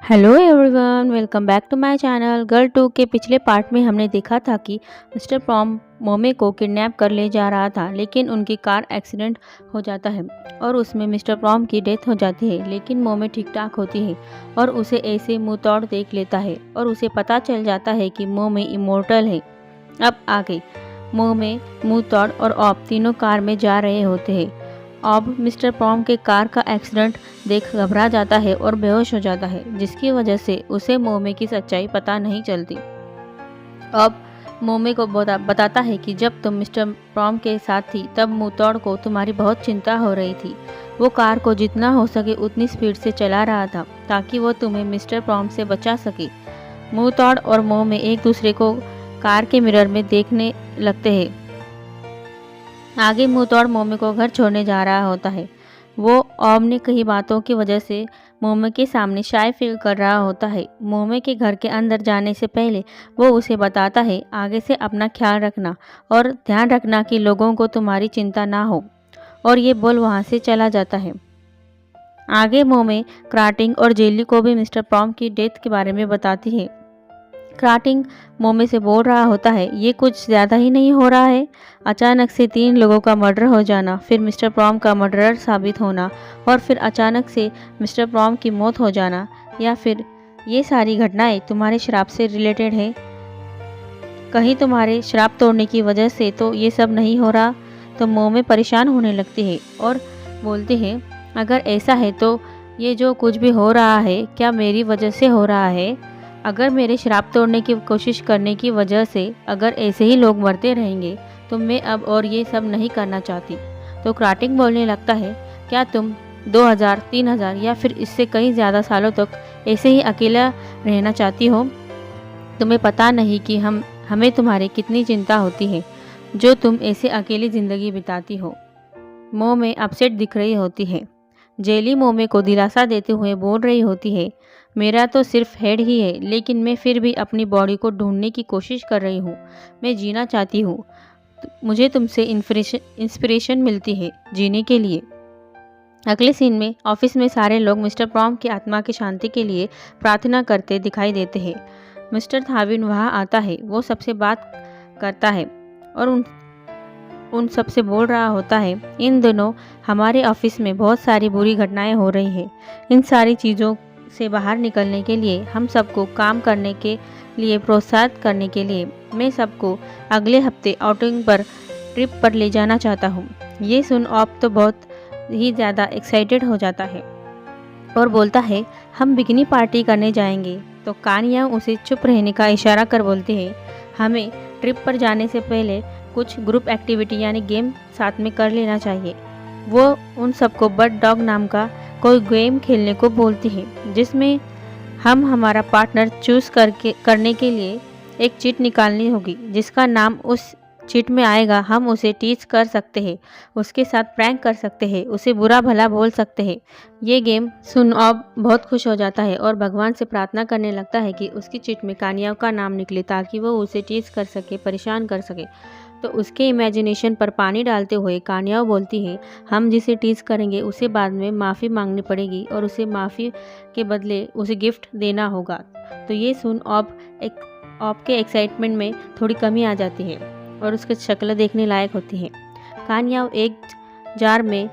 Hello everyone, welcome back to my channel. Girl 2 के पिछले part में हमने देखा था कि मिस्टर प्रॉम मोमे को किडनैप कर ले जा रहा था, लेकिन उनकी कार एक्सीडेंट हो जाता है और उसमें मिस्टर प्रॉम की डेथ हो जाती है। लेकिन मोमे ठीक ठाक होती है और उसे ऐसे मुंह तोड़ देख लेता है और उसे पता चल जाता है कि मोमे इमोर्टल है। अब आगे मोमे, मुंह तोड़ और ऑब तीनों कार में जा रहे होते हैं। अब मिस्टर प्रॉम के कार का एक्सीडेंट देख घबरा जाता है और बेहोश हो जाता है, जिसकी वजह से उसे मोमे की सच्चाई पता नहीं चलती। अब मोमे को बताता है कि जब तुम मिस्टर प्रॉम के साथ थी तब मुंहतोड़ को तुम्हारी बहुत चिंता हो रही थी। वो कार को जितना हो सके उतनी स्पीड से चला रहा था ताकि वो तुम्हें मिस्टर प्रॉम से बचा सके। मुंहतोड़ और मोमे एक दूसरे को कार के मिरर में देखने लगते हैं। आगे मुंहतोड़ मोमे को घर छोड़ने जा रहा होता है। वो ओम ने कई बातों की वजह से मोमे के सामने शाय फील कर रहा होता है। मोमे के घर के अंदर जाने से पहले वो उसे बताता है, आगे से अपना ख्याल रखना और ध्यान रखना कि लोगों को तुम्हारी चिंता ना हो, और ये बोल वहाँ से चला जाता है। आगे मोमे क्राटिंग और जेली को भी मिस्टर प्रॉम की डेथ के बारे में बताती है। क्राटिंग मोमे से बोल रहा होता है, ये कुछ ज़्यादा ही नहीं हो रहा है? अचानक से 3 लोगों का मर्डर हो जाना, फिर मिस्टर प्रॉम का मर्डरर साबित होना, और फिर अचानक से मिस्टर प्रॉम की मौत हो जाना, या फिर ये सारी घटनाएं तुम्हारे श्राप से रिलेटेड है? कहीं तुम्हारे श्राप तोड़ने की वजह से तो ये सब नहीं हो रहा? तो मोमे परेशान होने लगती है और बोलती है, अगर ऐसा है तो ये जो कुछ भी हो रहा है क्या मेरी वजह से हो रहा है? अगर मेरे श्राप तोड़ने की कोशिश करने की वजह से अगर ऐसे ही लोग मरते रहेंगे तो मैं अब और ये सब नहीं करना चाहती। तो क्राटिंग बोलने लगता है, क्या तुम 2000, 3000 या फिर इससे कई ज़्यादा सालों तक ऐसे ही अकेला रहना चाहती हो? तुम्हें पता नहीं कि हमें तुम्हारी कितनी चिंता होती है जो तुम ऐसे अकेली ज़िंदगी बिताती हो। मोमे अपसेट दिख रही होती है। जेली मोमे को दिलासा देते हुए बोल रही होती है, मेरा तो सिर्फ हेड ही है, लेकिन मैं फिर भी अपनी बॉडी को ढूंढने की कोशिश कर रही हूँ। मैं जीना चाहती हूँ। मुझे तुमसे इंस्पिरेशन मिलती है जीने के लिए। अगले सीन में ऑफिस में सारे लोग मिस्टर प्रॉम की आत्मा की शांति के लिए प्रार्थना करते दिखाई देते हैं। मिस्टर थाविन वहाँ आता है। वो सबसे बात करता है और उन सबसे बोल रहा होता है, इन दिनों हमारे ऑफिस में बहुत सारी बुरी घटनाएं हो रही हैं। इन सारी चीज़ों से बाहर निकलने के लिए, हम सबको काम करने के लिए प्रोत्साहित करने के लिए मैं सबको अगले हफ्ते आउटिंग पर ट्रिप पर ले जाना चाहता हूँ। ये सुन ऑप तो बहुत ही ज़्यादा एक्साइटेड हो जाता है और बोलता है, हम बिकनी पार्टी करने जाएंगे। तो कानिया उसे चुप रहने का इशारा कर बोलती है, हमें ट्रिप पर जाने से पहले कुछ ग्रुप एक्टिविटी यानी गेम साथ में कर लेना चाहिए। वो उन सबको बर्ड डॉग नाम का कोई गेम खेलने को बोलती है, जिसमें हम हमारा पार्टनर चूज़ करने के लिए एक चिट निकालनी होगी। जिसका नाम उस चिट में आएगा हम उसे टीच कर सकते हैं, उसके साथ प्रैंक कर सकते हैं, उसे बुरा भला बोल सकते हैं। ये गेम सुन ऑब बहुत खुश हो जाता है और भगवान से प्रार्थना करने लगता है कि उसकी चिट में कानिया का नाम निकले ताकि वो उसे टीच कर सके, परेशान कर सके। तो उसके इमेजिनेशन पर पानी डालते हुए कान्याओ बोलती है, हम जिसे टीज करेंगे उसे बाद में माफ़ी मांगनी पड़ेगी और उसे माफ़ी के बदले उसे गिफ्ट देना होगा। तो ये सुन ऑब के एक्साइटमेंट में थोड़ी कमी आ जाती है और उसकी शक्ल देखने लायक होती है। कान्याओ एक जार में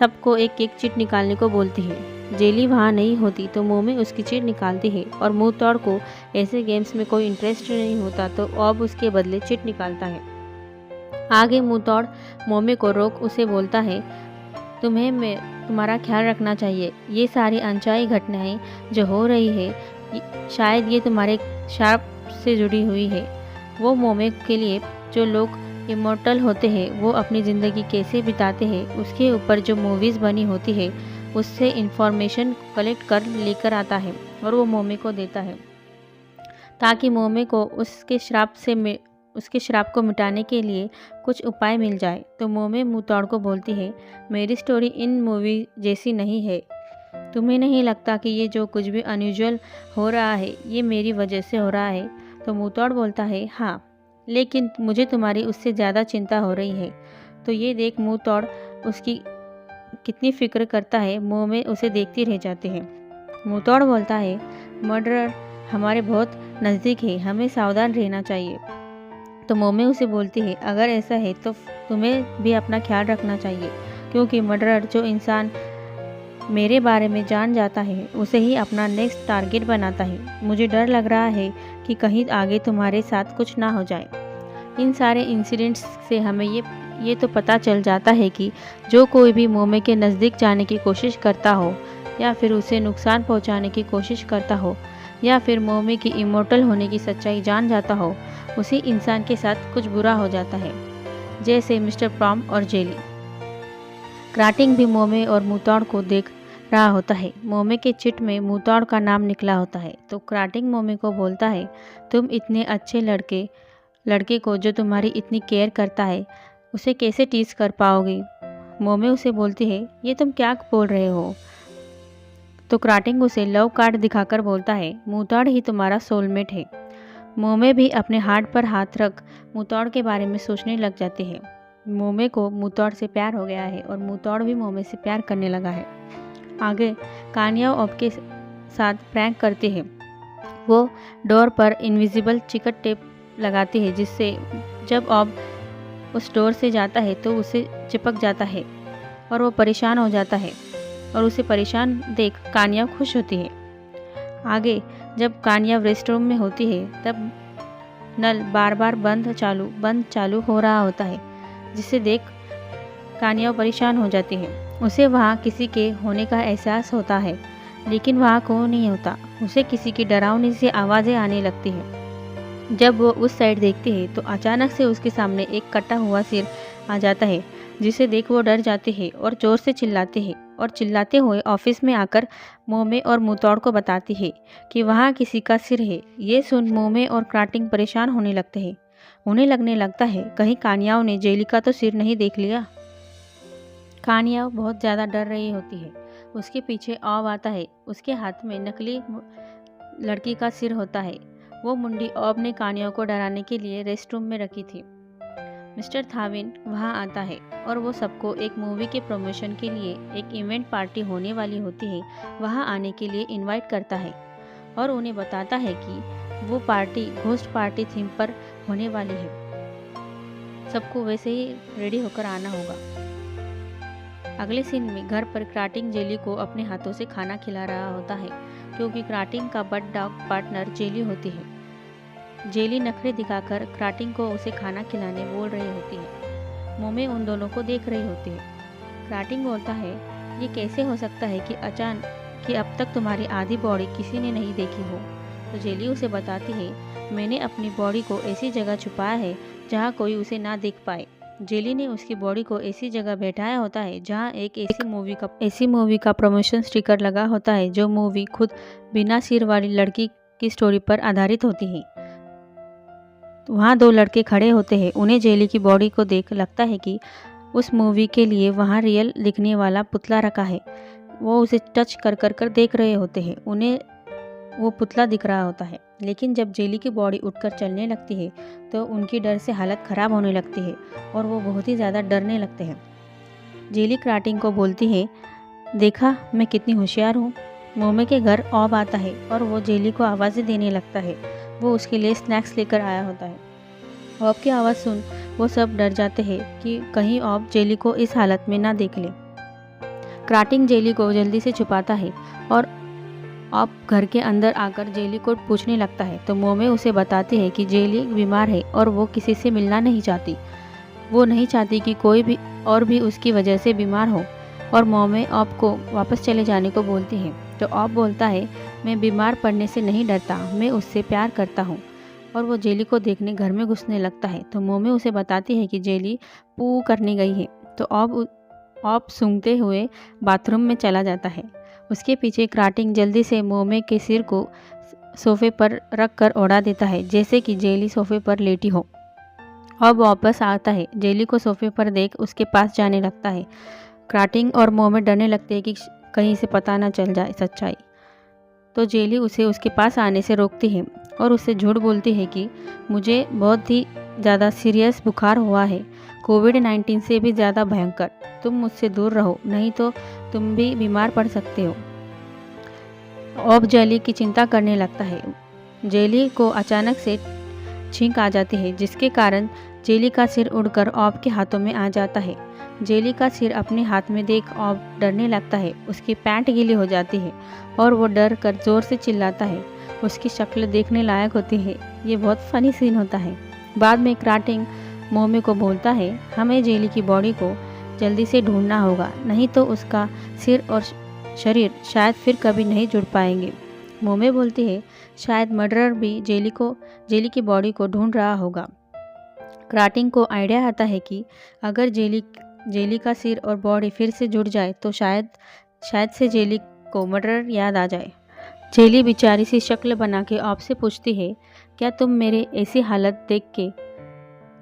सबको एक एक चिट निकालने को बोलती है। जेली वहाँ नहीं होती तो मोमे उसकी चिट निकालती है और मुंह तोड़ को ऐसे गेम्स में कोई इंटरेस्ट नहीं होता तो ऑब उसके बदले चिट निकालता है। आगे मुंह तोड़ मोमे को रोक उसे बोलता है, तुम्हें तुम्हारा ख्याल रखना चाहिए। ये सारी अनचाही घटनाएं जो हो रही है शायद ये तुम्हारे शार्प से जुड़ी हुई है। वो मोमे के लिए जो लोग इमोर्टल होते हैं वो अपनी ज़िंदगी कैसे बिताते हैं उसके ऊपर जो मूवीज़ बनी होती है उससे इंफॉर्मेशन कलेक्ट कर लेकर आता है और वो मोमे को देता है ताकि मोमे को उसके श्राप को मिटाने के लिए कुछ उपाय मिल जाए। तो मोमे मुंहतोड़ को बोलती है, मेरी स्टोरी इन मूवी जैसी नहीं है। तुम्हें नहीं लगता कि ये जो कुछ भी अनयूजुअल हो रहा है ये मेरी वजह से हो रहा है? तो मुंहतोड़ बोलता है, हाँ, लेकिन मुझे तुम्हारी उससे ज़्यादा चिंता हो रही है। तो ये देख मुंहतोड़ उसकी कितनी फिक्र करता है। मोमे उसे देखती रह जाते हैं। मुंहतोड़ बोलता है, मर्डरर हमारे बहुत नज़दीक है, हमें सावधान रहना चाहिए। तो मोमे उसे बोलती है, अगर ऐसा है तो तुम्हें भी अपना ख्याल रखना चाहिए, क्योंकि मर्डरर जो इंसान मेरे बारे में जान जाता है उसे ही अपना नेक्स्ट टारगेट बनाता है। मुझे डर लग रहा है कि कहीं आगे तुम्हारे साथ कुछ ना हो जाए। इन सारे इंसिडेंट्स से हमें ये तो पता चल जाता है कि जो कोई भी मोमे के नज़दीक जाने की कोशिश करता हो, या फिर उसे नुकसान पहुंचाने की कोशिश करता हो, या फिर मोमे की इमोर्टल होने की सच्चाई जान जाता हो, उसी इंसान के साथ कुछ बुरा हो जाता है, जैसे मिस्टर प्रॉम और जेली। क्राटिंग भी मोमे और मुतौड़ को देख रहा होता है। मोमे के चिट में मुतौड़ का नाम निकला होता है, तो क्राटिंग मोमे को बोलता है, तुम इतने अच्छे लड़के को जो तुम्हारी इतनी केयर करता है, उसे कैसे टीज कर पाओगी। मोमे उसे बोलती है, ये तुम क्या बोल रहे हो। तो क्राटिंग उसे लव कार्ड दिखाकर बोलता है, मुतौड़ ही तुम्हारा सोलमेट है। मोमे भी अपने हार्ट पर हाथ रख मुतौड़ के बारे में सोचने लग जाते हैं। मोमे को मुतौड़ से प्यार हो गया है और मुतौड़ भी मोमे से प्यार करने लगा है। आगे कान्या ऑब के साथ प्रैंक करते हैं। वो डोर पर इनविजिबल चिकट टेप लगाती है, जिससे जब ऑब उस डोर से जाता है तो उसे चिपक जाता है और वो परेशान हो जाता है, और उसे परेशान देख कान्या खुश होती है। आगे जब कान्या रेस्टरूम में होती है तब नल बार बार बंद चालू हो रहा होता है, जिसे देख कान्या परेशान हो जाती है। उसे वहाँ किसी के होने का एहसास होता है, लेकिन वहाँ कोई नहीं होता। उसे किसी की डरावनी सी आवाज़ें आने लगती हैं। जब वो उस साइड देखती है तो अचानक से उसके सामने एक कटा हुआ सिर आ जाता है, जिसे देख वो डर जाती है और जोर से चिल्लाती है, और चिल्लाते हुए ऑफिस में आकर मोमे और मुतौड़ को बताती है कि वहाँ किसी का सिर है। ये सुन मोमे और क्राटिंग परेशान होने लगते हैं। उन्हें लगने लगता है कहीं कान्याओं ने जेली का तो सिर नहीं देख लिया। कान्या बहुत ज़्यादा डर रही होती है। उसके पीछे ऑब आता है, उसके हाथ में नकली लड़की का सिर होता है। वो मुंडी ऑब ने कान्या को डराने के लिए रेस्टरूम में रखी थी। मिस्टर थाविन वहाँ आता है और वो सबको एक मूवी के प्रमोशन के लिए एक इवेंट पार्टी होने वाली होती है, वहाँ आने के लिए इनवाइट करता है, और उन्हें बताता है कि वो पार्टी घोस्ट पार्टी थीम पर होने वाली है। सबको वैसे ही रेडी होकर आना होगा। अगले सीन में घर पर क्राटिंग जेली को अपने हाथों से खाना खिला रहा होता है, क्योंकि क्राटिंग का बड डॉग पार्टनर जेली होती है। जेली नखरे दिखाकर क्राटिंग को उसे खाना खिलाने बोल रही होती है। मोमे उन दोनों को देख रही होती है। क्राटिंग बोलता है, ये कैसे हो सकता है कि अचानक कि अब तक तुम्हारी आधी बॉडी किसी ने नहीं देखी हो। तो जेली उसे बताती है, मैंने अपनी बॉडी को ऐसी जगह छुपाया है जहाँ कोई उसे ना देख पाए। जेली ने उसकी बॉडी को ऐसी जगह बैठाया होता है जहाँ एक ऐसी मूवी का प्रमोशन स्टिकर लगा होता है, जो मूवी खुद बिना सिर वाली लड़की की स्टोरी पर आधारित होती है। वहाँ दो लड़के खड़े होते हैं। उन्हें जेली की बॉडी को देख लगता है कि उस मूवी के लिए वहाँ रियल दिखने वाला पुतला रखा है। वो उसे टच कर देख रहे होते हैं। उन्हें वो पुतला दिख रहा होता है, लेकिन जब जेली की बॉडी उठकर चलने लगती है तो उनकी डर से हालत ख़राब होने लगती है और वो बहुत ही ज़्यादा डरने लगते हैं। जेली क्राटिंग को बोलती है, देखा मैं कितनी होशियार हूँ। मोमे के घर ऑब आता है और वो जेली को आवाज़ें देने लगता है। वो उसके लिए स्नैक्स लेकर आया होता है। ऑब की आवाज़ सुन वो सब डर जाते हैं कि कहीं ऑब जेली को इस हालत में ना देख ले। क्राटिंग जेली को जल्दी से छुपाता है और ऑब घर के अंदर आकर जेली को पूछने लगता है, तो मोमे उसे बताती है कि जेली बीमार है और वो किसी से मिलना नहीं चाहती। वो नहीं चाहती कि कोई भी और भी उसकी वजह से बीमार हो, और मोमे ऑब को वापस चले जाने को बोलती है। तो ऑब बोलता है, मैं बीमार पड़ने से नहीं डरता, मैं उससे प्यार करता हूँ, और वो जेली को देखने घर में घुसने लगता है। तो मोमे उसे बताती है कि जेली पू करने गई है। तो ऑब सूंघते हुए बाथरूम में चला जाता है। उसके पीछे क्राटिंग जल्दी से मोमे के सिर को सोफे पर रख कर उड़ा देता है, जैसे कि जेली सोफे पर लेटी हो। ऑब वापस आता है, जेली को सोफे पर देख उसके पास जाने लगता है। क्राटिंग और मोमे डरने लगते हैं कि कहीं से पता ना चल जाए सच्चाई। तो जेली उसे उसके पास आने से रोकती है और उससे झूठ बोलती है कि मुझे बहुत ही ज़्यादा सीरियस बुखार हुआ है, कोविड-19 से भी ज़्यादा भयंकर। तुम मुझसे दूर रहो, नहीं तो तुम भी बीमार पड़ सकते हो। ऑब जेली की चिंता करने लगता है। जेली को अचानक से छींक आ जाती है, जिसके कारण जेली का सिर उड़कर ऑब के हाथों में आ जाता है। जेली का सिर अपने हाथ में देख ऑब डरने लगता है। उसकी पैंट गीली हो जाती है और वो डर कर जोर से चिल्लाता है। उसकी शक्ल देखने लायक होती है। ये बहुत फनी सीन होता है। बाद में क्राटिंग मोमे को बोलता है, हमें जेली की बॉडी को जल्दी से ढूंढना होगा, नहीं तो उसका सिर और शरीर शायद फिर कभी नहीं जुड़ पाएंगे। मोमे बोलती है, शायद मर्डरर भी जेली की बॉडी को ढूंढ रहा होगा। क्राटिंग को आइडिया आता है कि अगर जेली का सिर और बॉडी फिर से जुड़ जाए तो शायद से जेली को मर्डरर याद आ जाए। जेली बेचारी सी शक्ल बना के ऑब से पूछती है, क्या तुम मेरे ऐसी हालत देख के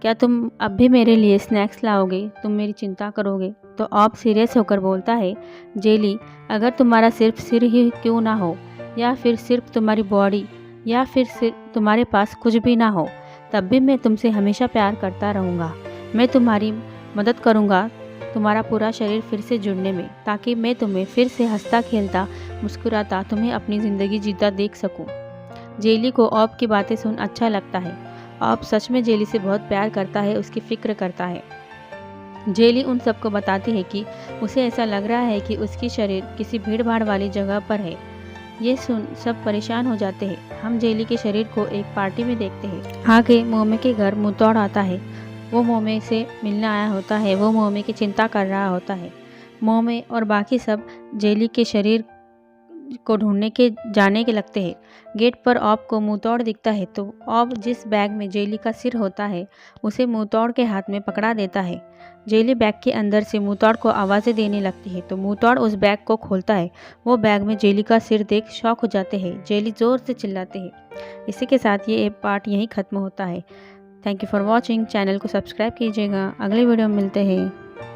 क्या तुम अब भी मेरे लिए स्नैक्स लाओगे? तुम मेरी चिंता करोगे? तो ऑब सीरियस होकर बोलता है, जेली, अगर तुम्हारा सिर्फ सिर ही क्यों ना हो, या फिर सिर्फ तुम्हारी बॉडी, या फिर सिर्फ तुम्हारे पास कुछ भी ना हो, तब भी मैं तुमसे हमेशा प्यार करता रहूँगा। मैं तुम्हारी मदद करूँगा तुम्हारा पूरा शरीर फिर से जुड़ने में, ताकि मैं तुम्हें फिर से हंसता खेलता मुस्कुराता तुम्हें अपनी ज़िंदगी जीता देख सकूँ। जेली को ऑब की बातें सुन अच्छा लगता है। ऑब सच में जेली से बहुत प्यार करता है, उसकी फिक्र करता है। जेली उन सबको बताती है कि उसे ऐसा लग रहा है कि उसकी शरीर किसी भीड़ भाड़ वाली जगह पर है। ये सुन सब परेशान हो जाते हैं। हम जेली के शरीर को एक पार्टी में देखते हैं। आगे मोमे के घर मुतौड़ आता है। वो मोमे से मिलने आया होता है। वो मोमे की चिंता कर रहा होता है। मोमे और बाकी सब जेली के शरीर को ढूंढने के जाने के लगते हैं। गेट पर ऑब को मुंहतोड़ दिखता है तो ऑब जिस बैग में जेली का सिर होता है उसे मुंहतोड़ के हाथ में पकड़ा देता है। जेली बैग के अंदर से मुंहतोड़ को आवाज़ें देने लगती है तो मुंहतोड़ उस बैग को खोलता है। वो बैग में जेली का सिर देख शॉक हो जाते हैं। जेली ज़ोर से चिल्लाते हैं। इसी के साथ ये पार्ट यहीं ख़त्म होता है। Thank you for watching. Channel को सब्सक्राइब कीजिएगा। अगले वीडियो में मिलते हैं।